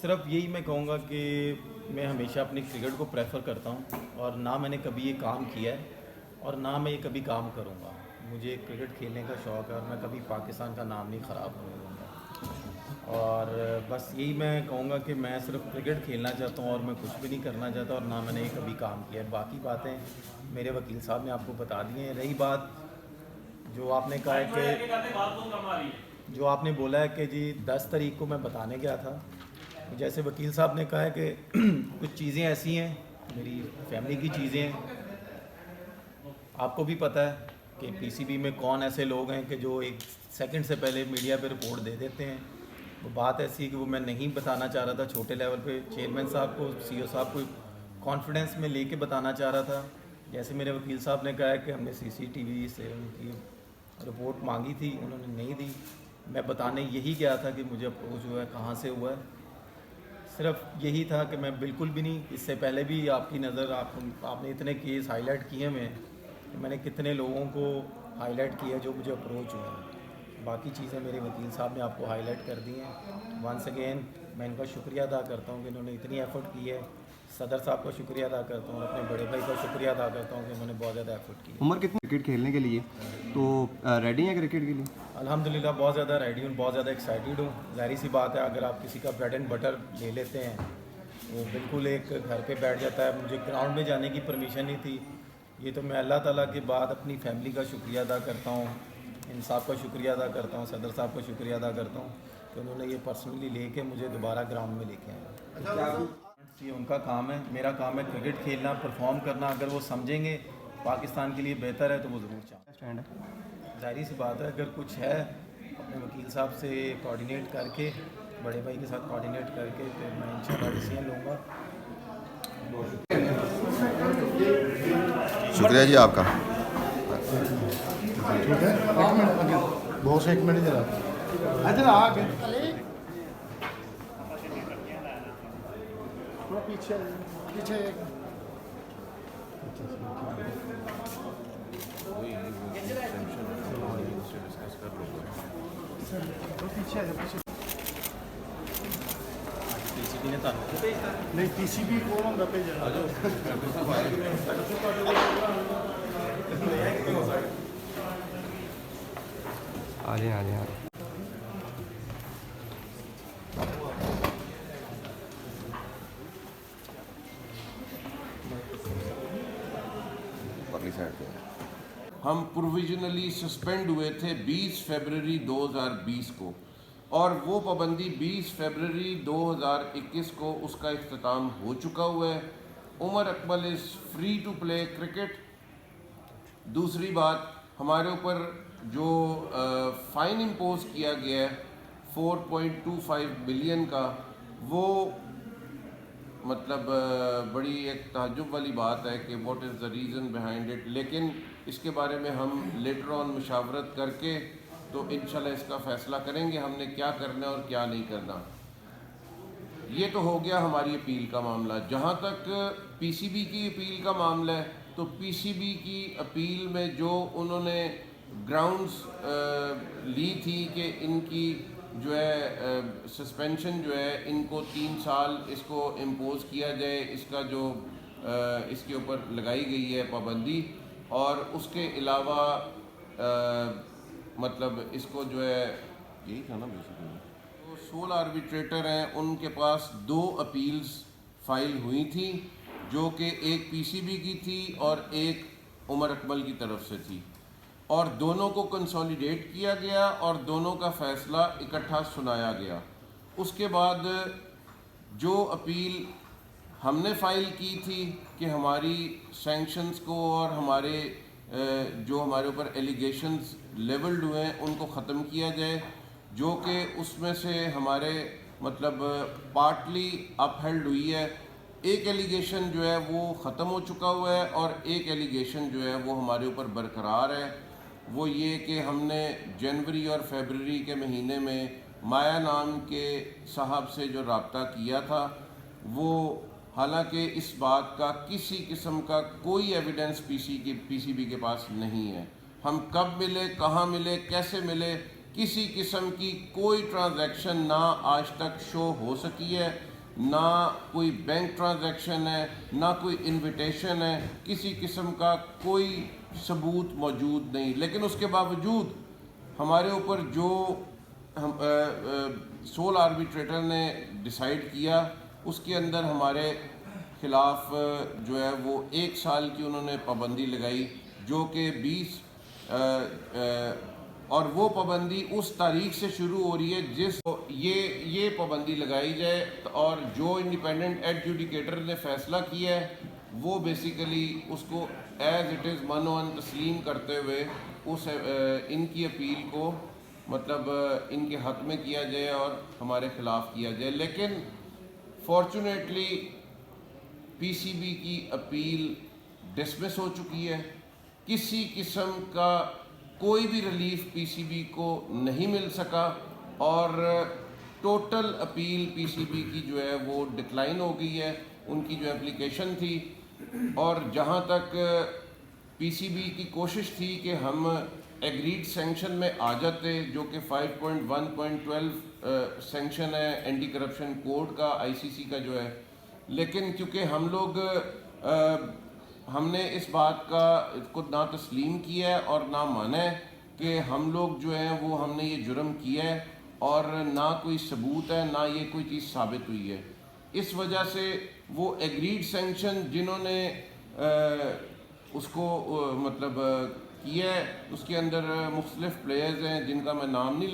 सिर्फ यही मैं कहूँगा कि मैं हमेशा अपनी क्रिकेट को प्रेफर करता हूँ और ना मैंने कभी ये काम किया है और ना मैं ये कभी काम करूँगा। मुझे क्रिकेट खेलने का शौक़ है और मैं कभी पाकिस्तान का नाम नहीं ख़राब होने दूँगा। और बस यही मैं कहूँगा कि मैं सिर्फ क्रिकेट खेलना चाहता हूँ और मैं कुछ भी नहीं करना चाहता और ना मैंने ये कभी काम किया है। बाकी बातें मेरे वकील साहब ने आपको बता दी हैं। रही बात जो आपने कहा है कि जो आपने बोला है कि जी 10 तारीख को मैं बताने गया था, जैसे वकील साहब ने कहा है कि कुछ चीज़ें ऐसी हैं, मेरी फैमिली की चीज़ें हैं। आपको भी पता है कि पीसीबी में कौन ऐसे लोग हैं कि जो एक सेकंड से पहले मीडिया पे रिपोर्ट दे देते हैं। वो बात ऐसी है कि वो मैं नहीं बताना चाह रहा था छोटे लेवल पे, चेयरमैन साहब को, सीईओ साहब को कॉन्फिडेंस में लेके बताना चाह रहा था। जैसे मेरे वकील साहब ने कहा है कि हमने सीसीटीवी से उनकी रिपोर्ट मांगी थी, उन्होंने नहीं दी। मैं बताने यही गया था कि मुझे अप्रोच हुआ है, कहाँ से हुआ है, सिर्फ यही था कि मैं बिल्कुल भी नहीं। इससे पहले भी आपकी नज़र आपने इतने केस हाईलाइट किए मैंने कितने लोगों को हाईलाइट किया जो मुझे अप्रोच हुए हैं। बाकी चीज़ें मेरे वकील साहब ने आपको हाईलाइट कर दी हैं। वंस अगेन मैं इनका शुक्रिया अदा करता हूँ कि इन्होंने इतनी एफ़र्ट की है। सदर साहब का शुक्रिया अदा करता हूँ, अपने बड़े भाई का शुक्रिया अदा करता हूँ कि उन्होंने बहुत ज़्यादा एफ़र्ट की है। उमर कितनी क्रिकेट खेलने के लिए तो रेडी हैं क्रिकेट के लिए? अल्हम्दुलिल्लाह बहुत ज़्यादा रेडी हूँ, बहुत ज़्यादा एक्साइटेड हूँ। ज़ाहिर सी बात है, अगर आप किसी का ब्रेड एंड बटर ले लेते हैं वो बिल्कुल एक घर पे बैठ जाता है। मुझे ग्राउंड में जाने की परमिशन नहीं थी। ये तो मैं अल्लाह ताला के बाद अपनी फैमिली का शुक्रिया अदा करता हूँ, इन साहब का शुक्रिया अदा करता हूँ, सदर साहब का शुक्रिया अदा करता हूँ कि उन्होंने ये पर्सनली लेके मुझे दोबारा ग्राउंड में लेके आए। ये उनका काम है, मेरा काम है क्रिकेट खेलना, परफॉर्म करना। अगर वो समझेंगे पाकिस्तान के लिए बेहतर है तो वो ज़रूर चाहें। स्टैंड है, ज़ाहिर सी बात है, अगर कुछ है अपने वकील साहब से कोऑर्डिनेट करके, बड़े भाई के साथ कोऑर्डिनेट करके, फिर मैं इंशाल्लाह डिसीजन लूँगा। शुक्रिया जी आपका। ठीक है, एक मिनट बहुत से, एक मिनट इधर आके थोड़ा पीछे पीछे पीसीबी ने तो नहीं पीसीबी कौन होंगे भेजा आ जाए आ जाए। परली साइड पे हम प्रोविजनली सस्पेंड हुए थे 20 फरवरी 2020 को, और वो पाबंदी 20 फरवरी 2021 को उसका इख्तिताम हो चुका हुआ है। Umar Akmal is free to play cricket. दूसरी बात, हमारे ऊपर जो फ़ाइन इम्पोज किया गया है 4.25 बिलियन का, वो मतलब बड़ी एक ताज्जुब वाली बात है कि what is the reason behind it. लेकिन इसके बारे में हम लेटर ऑन मुशावरत करके तो इंशाल्लाह इसका फ़ैसला करेंगे हमने क्या करना है और क्या नहीं करना। ये तो हो गया हमारी अपील का मामला। जहाँ तक पीसीबी की अपील का मामला है, तो पीसीबी की अपील में जो उन्होंने ग्राउंड्स ली थी कि इनकी जो है सस्पेंशन जो है, इनको 3 साल इसको इम्पोज़ किया जाए, इसका जो इसके ऊपर लगाई गई है पाबंदी, और उसके अलावा मतलब इसको जो है यही था ना बेसिकली। तो 16 आर्बिट्रेटर हैं, उनके पास 2 अपील्स फाइल हुई थी, जो कि एक पीसीबी की थी और एक उमर अकमल की तरफ से थी, और दोनों को कंसोलिडेट किया गया और दोनों का फ़ैसला इकट्ठा सुनाया गया। उसके बाद जो अपील हमने फ़ाइल की थी कि हमारी सैंक्शंस को और हमारे जो हमारे ऊपर एलिगेशंस लेवल्ड हुए हैं उनको ख़त्म किया जाए, जो कि उसमें से हमारे मतलब पार्टली अपहेल्ड हुई है। एक एलिगेशन जो है वो ख़त्म हो चुका हुआ है और एक एलिगेशन जो है वो हमारे ऊपर बरकरार है। वो ये कि हमने जनवरी और फरवरी के महीने में माया नाम के साहब से जो रब्ता किया था, वो हालांकि इस बात का किसी किस्म का कोई एविडेंस पीसीबी के पास नहीं है। हम कब मिले, कहाँ मिले, कैसे मिले, किसी किस्म की कोई ट्रांजैक्शन ना आज तक शो हो सकी है। ना कोई बैंक ट्रांजैक्शन है, ना कोई इनविटेशन है, किसी किस्म का कोई सबूत मौजूद नहीं। लेकिन उसके बावजूद हमारे ऊपर जो हम सोल आर्बिट्रेटर ने डिसाइड किया उसके अंदर हमारे ख़िलाफ़ जो है वो 1 साल की उन्होंने पाबंदी लगाई, जो कि 20 और वो पाबंदी उस तारीख से शुरू हो रही है जिस ये पाबंदी लगाई जाए। और जो इंडिपेंडेंट एडजुडिकेटर ने फ़ैसला किया है वो बेसिकली उसको एज़ इट इज़ मनोअन तस्लीम करते हुए उस इनकी अपील को मतलब इनके हक़ में किया जाए और हमारे ख़िलाफ़ किया जाए। लेकिन फॉर्चुनेटली पीसीबी की अपील डिसमिस हो चुकी है। किसी किस्म का कोई भी रिलीफ पीसीबी को नहीं मिल सका और टोटल अपील पीसीबी की जो है वो डिक्लाइन हो गई है, उनकी जो एप्लीकेशन थी। और जहां तक पीसीबी की कोशिश थी कि हम एग्रीड सैंक्शन में आ जाते, जो कि 5.1.12 सैंक्शन है एंटी करप्शन कोड का, आईसीसी का जो है, लेकिन क्योंकि हम लोग हमने इस बात का को ना तस्लीम किया है और ना माना है कि हम लोग जो हैं वो हमने ये जुर्म किया है और ना कोई सबूत है, ना ये कोई चीज़ साबित हुई है। इस वजह से वो एग्रीड सैंक्शन जिन्होंने उसको मतलब किया है, उसके अंदर मुख्तलिफ प्लेयर्स हैं जिनका मैं नाम नहीं